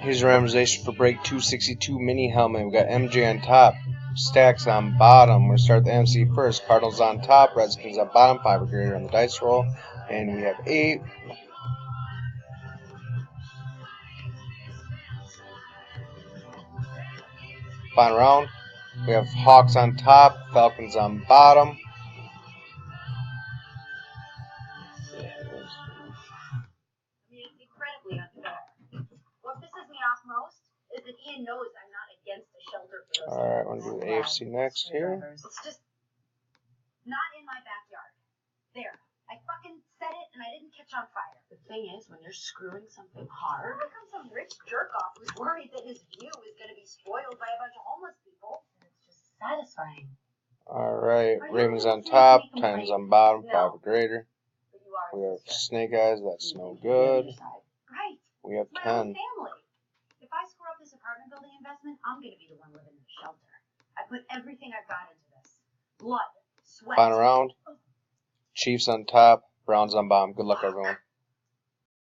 Here's a randomization for break 262 mini helmet. We got MJ on top, Stacks on bottom. We're gonna start the MC first. Cardinals on top, Redskins on bottom. 5 or greater on the dice roll, and we have 8. Final round. We have Hawks on top, Falcons on bottom. It's incredibly unfair. What pisses me off most is that Ian knows I'm not against a shelter for those. Alright, we're gonna do the AFC next here. It's just not in my backyard. There. I fucking said it and I didn't catch on fire. The thing is, when you're screwing something hard, here comes some rich jerk-off who's worried that his view is going to be spoiled by a bunch of homeless people. And it's just satisfying. Alright, Ravens on top, Titans on bottom, 5 or greater. We have Snake Eyes, that's no good. Right. We have It's my own 10. family. If I screw up this apartment building investment, I'm going to be the one living in the shelter. I put everything I've got into this. Blood, sweat. Final round. Chiefs on top, Browns on bottom. Good luck, everyone.